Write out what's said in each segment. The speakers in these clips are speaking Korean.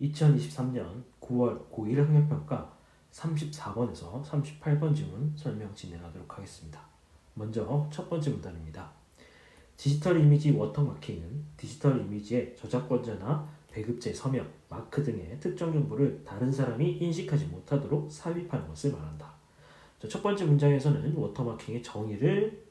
2023년 9월 고1 학력평가 34번에서 38번 지문 설명 진행하도록 하겠습니다. 먼저 첫 번째 문단입니다. 디지털 이미지 워터마킹은 디지털 이미지의 저작권자나 배급제, 서명, 마크 등의 특정 정보를 다른 사람이 인식하지 못하도록 삽입하는 것을 말한다. 첫 번째 문장에서는 워터마킹의 정의를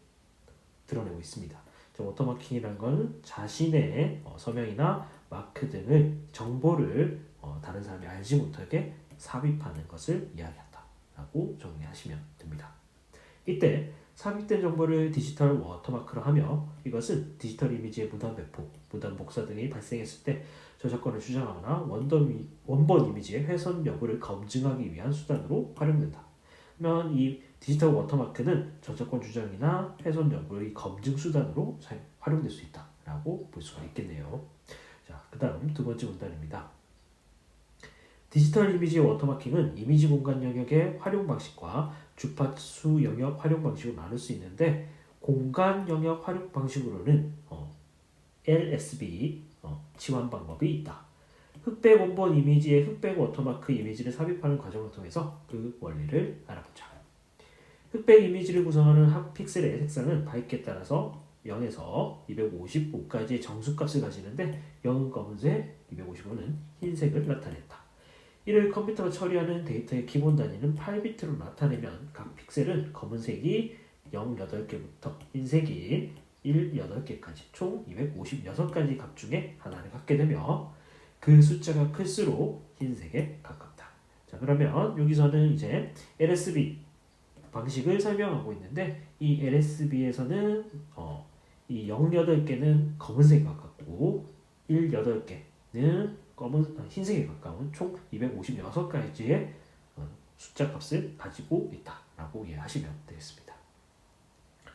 드러내고 있습니다. 워터마킹이란 건 자신의 서명이나 마크 등을 정보를 다른 사람이 알지 못하게 삽입하는 것을 이야기한다 라고 정리하시면 됩니다. 이때 삽입된 정보를 디지털 워터마크로 하며 이것은 디지털 이미지의 무단 배포, 무단 복사 등이 발생했을 때 저작권을 주장하거나 원본 이미지의 훼손 여부를 검증하기 위한 수단으로 활용된다. 그러면 이 디지털 워터마크는 저작권 주장이나 훼손 여부의 검증 수단으로 활용될 수 있다라고 볼 수가 있겠네요. 자, 그 다음 두 번째 문단입니다. 디지털 이미지 워터마킹은 이미지 공간 영역의 활용 방식과 주파수 영역 활용 방식으로 나눌 수 있는데 공간 영역 활용 방식으로는 LSB 치환 방법이 있다. 흑백 원본 이미지에 흑백 워터마크 이미지를 삽입하는 과정을 통해서 그 원리를 알아보자. 흑백 이미지를 구성하는 한 픽셀의 색상은 바이트에 따라서 0에서 255까지의 정수값을 가지는데 0은 검은색, 255는 흰색을 나타낸다. 이를 컴퓨터가 처리하는 데이터의 기본 단위는 8비트로 나타내면 각 픽셀은 검은색이 0, 8개부터 흰색이 1, 8개까지 총 256가지 값 중에 하나를 갖게 되며 그 숫자가 클수록 흰색에 가깝다. 자, 그러면 여기서는 이제 LSB 방식을 설명하고 있는데 이 LSB에서는 이 0, 8개는 검은색에 가깝고 1, 8개는 흰색에 가까운 총 256가지의 숫자 값을 가지고 있다라고 이해하시면 되겠습니다.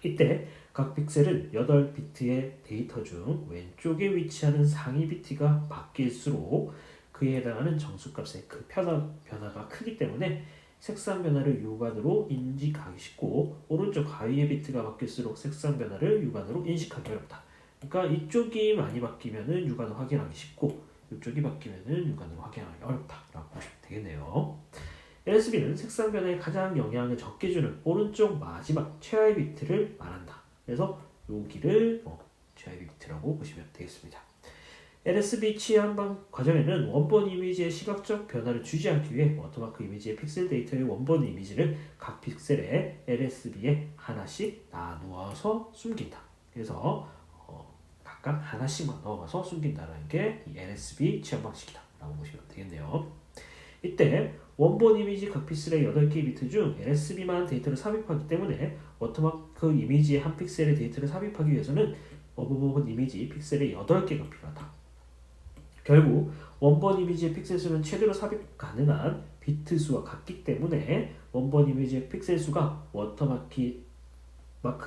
이때 각 픽셀은 8비트의 데이터 중 왼쪽에 위치하는 상위 비트가 바뀔수록 그에 해당하는 정수값의 그 변화가 크기 때문에 색상 변화를 육안으로 인식하기 쉽고 오른쪽 하위의 비트가 바뀔수록 색상 변화를 육안으로 인식하기 어렵다. 그러니까 이쪽이 많이 바뀌면은 육안으로 확인하기 쉽고 이쪽이 바뀌면은 육안으로 확인하기 어렵다라고 보시면 되겠네요. LSB는 색상 변화에 가장 영향을 적게 주는 오른쪽 마지막 최하위 비트를 말한다. 그래서 여기를 최하위 비트라고 보시면 되겠습니다. LSB 치환 과정에는 원본 이미지의 시각적 변화를 주지 않기 위해 워터마크 이미지의 픽셀 데이터의 원본 이미지를 각 픽셀의 LSB에 하나씩 나누어서 숨긴다. 그래서 각각 하나씩만 넣어서 숨긴다는 게 이 LSB 치환 방식이다 라고 보시면 되겠네요. 이때 원본 이미지 각 픽셀의 8개의 비트 중 LSB만 데이터를 삽입하기 때문에 워터마크 이미지의 한 픽셀의 데이터를 삽입하기 위해서는 원본 이미지 픽셀의 8개가 필요하다. 결국 원본 이미지의 픽셀 수는 최대로 삽입 가능한 비트 수와 같기 때문에 원본 이미지의 픽셀 수가 워터마크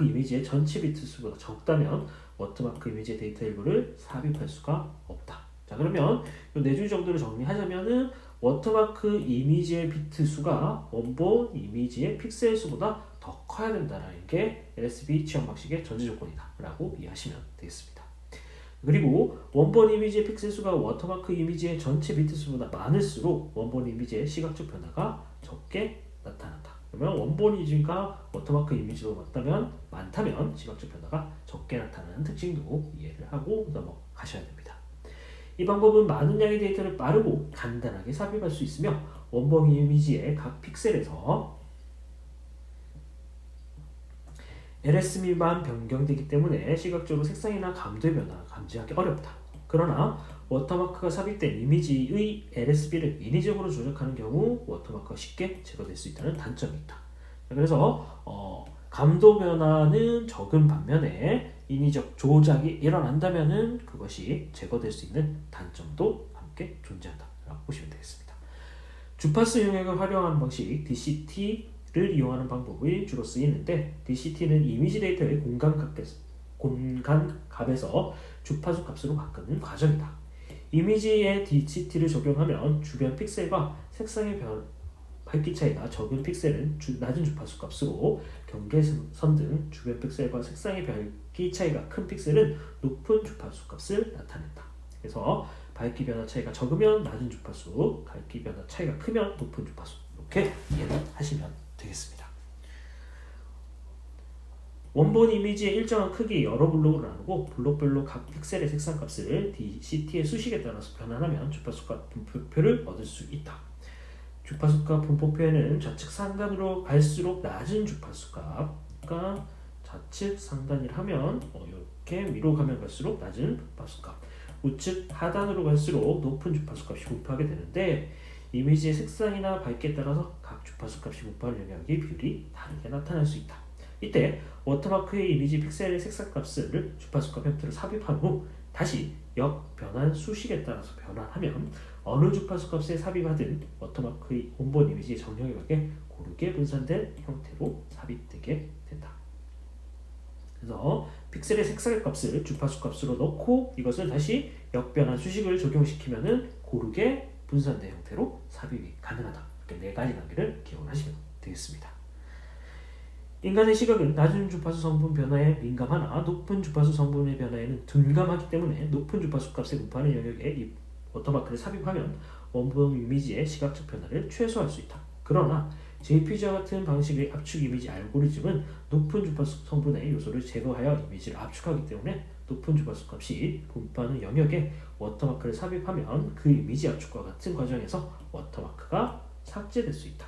이미지의 전체 비트 수보다 적다면 워터마크 이미지의 데이터 일부를 삽입할 수가 없다. 자, 그러면 이 4줄 정도를 정리하자면은 워터마크 이미지의 비트 수가 원본 이미지의 픽셀 수보다 더 커야 된다는 게 LSB 치환 방식의 전제 조건이다 라고 이해하시면 되겠습니다. 그리고 원본 이미지의 픽셀 수가 워터마크 이미지의 전체 비트 수보다 많을수록 원본 이미지의 시각적 변화가 적게 나타난다. 그러면 원본 이미지가 워터마크 이미지로 많다면 시각적 변화가 적게 나타나는 특징도 이해를 하고 넘어가셔야 됩니다. 이 방법은 많은 양의 데이터를 빠르고 간단하게 삽입할 수 있으며 원본 이미지의 각 픽셀에서 LSB만 변경되기 때문에 시각적으로 색상이나 감도의 변화를 감지하기 어렵다. 그러나 워터마크가 삽입된 이미지의 LSB를 인위적으로 조작하는 경우 워터마크가 쉽게 제거될 수 있다는 단점이 있다. 그래서 감도 변화는 적은 반면에 인위적 조작이 일어난다면은 그것이 제거될 수 있는 단점도 함께 존재한다라고 보시면 되겠습니다. 주파수 영역을 활용하는 방식 DCT를 이용하는 방법이 주로 쓰이는데 DCT는 이미지 데이터의 공간값에서 주파수 값으로 바꾸는 과정이다. 이미지에 DCT를 적용하면 주변 픽셀과 색상의 밝기 차이가 적은 픽셀은 낮은 주파수 값으로 경계선 등 주변 픽셀과 색상의 밝기 차이가 큰 픽셀은 높은 주파수 값을 나타낸다. 그래서 밝기 변화 차이가 적으면 낮은 주파수, 밝기 변화 차이가 크면 높은 주파수. 이렇게 이해를 하시면 되겠습니다. 원본 이미지의 일정한 크기의 여러 블록으로 나누고 블록별로 각 픽셀의 색상 값을 DCT의 수식에 따라서 변환하면 주파수값 분포표를 얻을 수 있다. 주파수값 분포표에는 좌측 상단으로 갈수록 낮은 주파수값과 좌측 상단이라 하면 이렇게 위로 가면 갈수록 낮은 주파수값, 우측 하단으로 갈수록 높은 주파수값이 분포하게 되는데 이미지의 색상이나 밝기에 따라서 각 주파수값이 분포하는 영역의 비율이 다르게 나타날 수 있다. 이때 워터마크의 이미지 픽셀의 색상값을 주파수값 형태로 삽입한 후 다시 역변환 수식에 따라서 변환하면 어느 주파수값에 삽입하든 워터마크의 원본 이미지의 정영역에 고르게 분산된 형태로 삽입되게 된다. 그래서 픽셀의 색상값을 주파수값으로 넣고 이것을 다시 역변환 수식을 적용시키면은 고르게 분산된 형태로 삽입이 가능하다. 이렇게 네 가지 단계를 기억하시면 되겠습니다. 인간의 시각은 낮은 주파수 성분 변화에 민감하나 높은 주파수 성분의 변화에는 둔감하기 때문에 높은 주파수 값에 분포하는 영역에 이 워터마크를 삽입하면 원본 이미지의 시각적 변화를 최소화할 수 있다. 그러나 JPG와 같은 방식의 압축 이미지 알고리즘은 높은 주파수 성분의 요소를 제거하여 이미지를 압축하기 때문에 높은 주파수 값이 분포하는 영역에 워터마크를 삽입하면 그 이미지 압축과 같은 과정에서 워터마크가 삭제될 수 있다.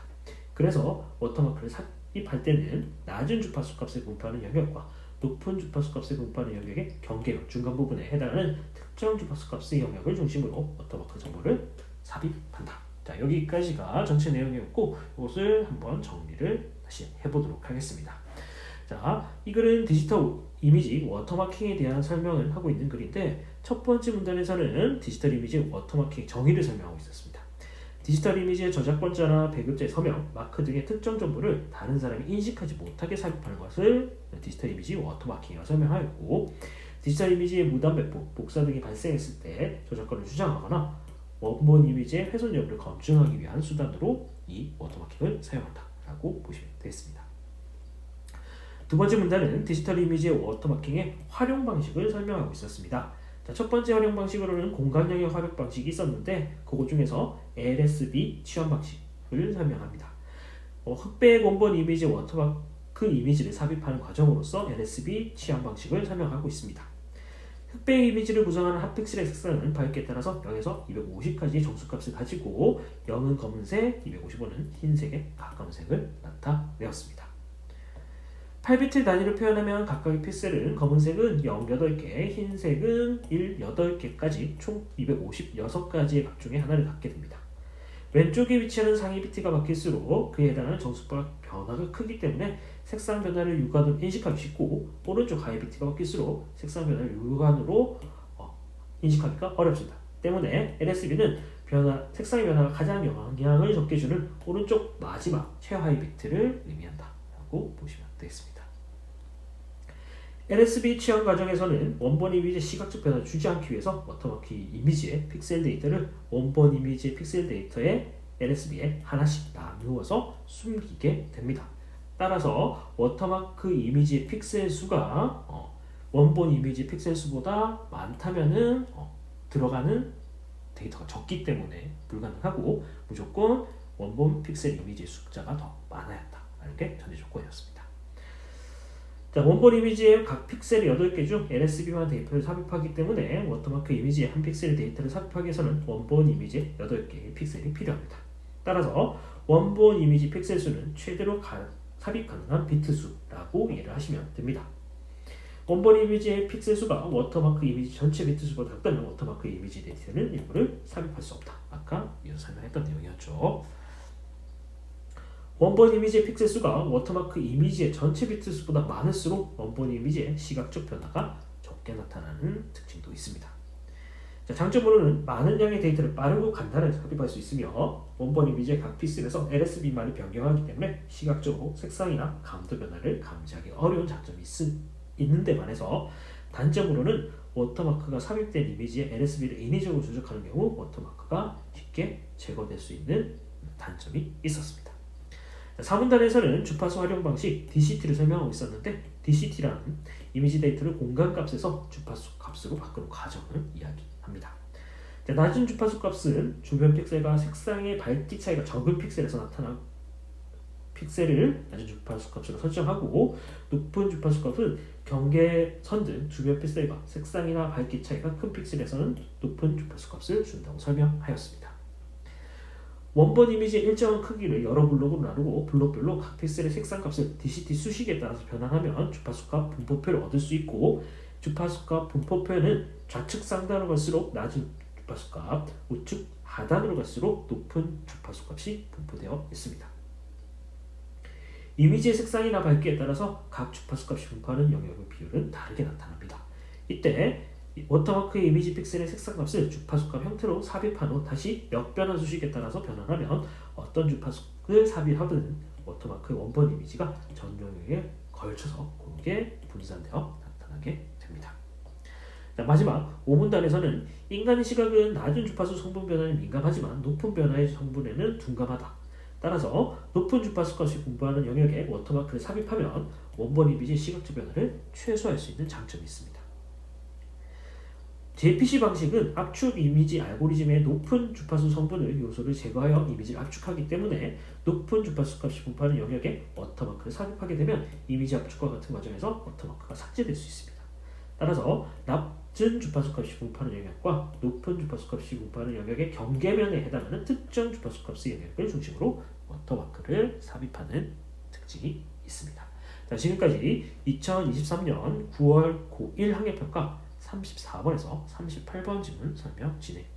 그래서 워터마크를 삽입할 때는 낮은 주파수 값에 분포하는 영역과 높은 주파수 값에 분포하는 영역의 경계역 중간 부분에 해당하는 특정 주파수 값의 영역을 중심으로 워터마크 정보를 삽입한다. 자, 여기까지가 전체 내용이었고 이것을 한번 정리를 다시 해보도록 하겠습니다. 자, 이 글은 디지털 이미지 워터마킹에 대한 설명을 하고 있는 글인데 첫 번째 문단에서는 디지털 이미지 워터마킹 정의를 설명하고 있었습니다. 디지털 이미지의 저작권자나 배급자의 서명, 마크 등의 특정 정보를 다른 사람이 인식하지 못하게 삽입하는 것을 디지털 이미지 워터마킹이라고 설명하였고 디지털 이미지의 무단 배포, 복사 등이 발생했을 때 저작권을 주장하거나 원본 이미지의 훼손 여부를 검증하기 위한 수단으로 이 워터마킹을 사용한다라고 보시면 되겠습니다. 두 번째 문단은 디지털 이미지의 워터마킹의 활용 방식을 설명하고 있었습니다. 자, 첫 번째 활용 방식으로는 공간 영역 활용 방식이 있었는데 그것 중에서 LSB 취환 방식을 설명합니다. 흑백 원본 이미지 워터마크 이미지를 삽입하는 과정으로서 LSB 취환 방식을 설명하고 있습니다. 흑백 이미지를 구성하는 핫픽셀의 색상은 밝기에 따라서 0에서 250까지 정수값을 가지고 0은 검은색, 255는 흰색에 가까운 색을 나타내었습니다. 8비트 단위로 표현하면 각각의 픽셀은 검은색은 0, 8개, 흰색은 1, 8개까지 총 256가지의 값 중에 하나를 갖게 됩니다. 왼쪽에 위치하는 상위 비트가 바뀔수록 그에 해당하는 정수값 변화가 크기 때문에 색상 변화를 육안으로 인식하기 쉽고 오른쪽 하위 비트가 바뀔수록 색상 변화를 육안으로 인식하기가 어렵습니다. 때문에 LSB는 색상의 변화가 가장 영향을 적게 주는 오른쪽 마지막 최하위 비트를 의미한다 라고 보시면 되겠습니다. LSB 취환 과정에서는 원본 이미지의 시각적 변화를 주지 않기 위해서 워터마크 이미지의 픽셀 데이터를 원본 이미지의 픽셀 데이터에 LSB에 하나씩 나누어서 숨기게 됩니다. 따라서 워터마크 이미지의 픽셀 수가 원본 이미지 픽셀 수보다 많다면은 들어가는 데이터가 적기 때문에 불가능하고 무조건 원본 픽셀 이미지의 숫자가 더 많아야 한다. 라는 게 전제 조건이었습니다. 자, 원본 이미지의 각 픽셀의 8개 중 LSB만 데이터를 삽입하기 때문에 워터마크 이미지의 한 픽셀의 데이터를 삽입하기 위해서는 원본 이미지의 8개의 픽셀이 필요합니다. 따라서 원본 이미지 픽셀 수는 최대로 삽입 가능한 비트 수라고 이해를 하시면 됩니다. 원본 이미지의 픽셀 수가 워터마크 이미지 전체 비트 수보다 작다면 워터마크 이미지 데이터는 일부를 삽입할 수 없다. 아까 위에서 설명했던 내용이었죠. 원본 이미지의 픽셀 수가 워터마크 이미지의 전체 비트 수보다 많을수록 원본 이미지의 시각적 변화가 적게 나타나는 특징도 있습니다. 자, 장점으로는 많은 양의 데이터를 빠르고 간단하게 삽입할 수 있으며 원본 이미지의 각 픽셀에서 LSB만을 변경하기 때문에 시각적으로 색상이나 감도 변화를 감지하기 어려운 장점이 있는데 반해서 단점으로는 워터마크가 삽입된 이미지의 LSB를 인위적으로 조작하는 경우 워터마크가 쉽게 제거될 수 있는 단점이 있었습니다. 4문단에서는 주파수 활용 방식 DCT를 설명하고 있었는데 DCT라는 이미지 데이터를 공간 값에서 주파수 값으로 바꾸는 과정을 이야기합니다. 자, 낮은 주파수 값은 주변 픽셀과 색상의 밝기 차이가 적은 픽셀에서 나타난 픽셀을 낮은 주파수 값으로 설정하고, 높은 주파수 값은 경계선 등 주변 픽셀과 색상이나 밝기 차이가 큰 픽셀에서는 높은 주파수 값을 준다고 설명하였습니다. 원본 이미지의 일정한 크기를 여러 블록으로 나누고 블록별로 각 픽셀의 색상 값을 DCT 수식에 따라서 변환하면 주파수값 분포표를 얻을 수 있고, 주파수값 분포표는 좌측 상단으로 갈수록 낮은 주파수값, 우측 하단으로 갈수록 높은 주파수값이 분포되어 있습니다. 이미지의 색상이나 밝기에 따라서 각 주파수값이 분포하는 영역의 비율은 다르게 나타납니다. 이때 워터마크의 이미지 픽셀의 색상값을 주파수값 형태로 삽입한 후 다시 역변환 수식에 따라서 변환하면 어떤 주파수를 삽입하든 워터마크의 원본 이미지가 전 영역에 걸쳐서 공개 분산되어 나타나게 됩니다. 자, 마지막 5문단에서는 인간의 시각은 낮은 주파수 성분 변화에 민감하지만 높은 변화의 성분에는 둔감하다. 따라서 높은 주파수 값이 분포하는 영역에 워터마크를 삽입하면 원본 이미지의 시각적 변화를 최소화할 수 있는 장점이 있습니다. JPC 방식은 압축 이미지 알고리즘의 높은 주파수 성분을 요소를 제거하여 이미지를 압축하기 때문에 높은 주파수 값이 분포하는 영역에 워터마크를 삽입하게 되면 이미지 압축과 같은 과정에서 워터마크가 삭제될 수 있습니다. 따라서 낮은 주파수 값이 분포하는 영역과 높은 주파수 값이 분포하는 영역의 경계면에 해당하는 특정 주파수 값의 영역을 중심으로 워터마크를 삽입하는 특징이 있습니다. 자, 지금까지 2023년 9월 고1 학예평가 34번에서 38번 질문 설명 진행했습니다.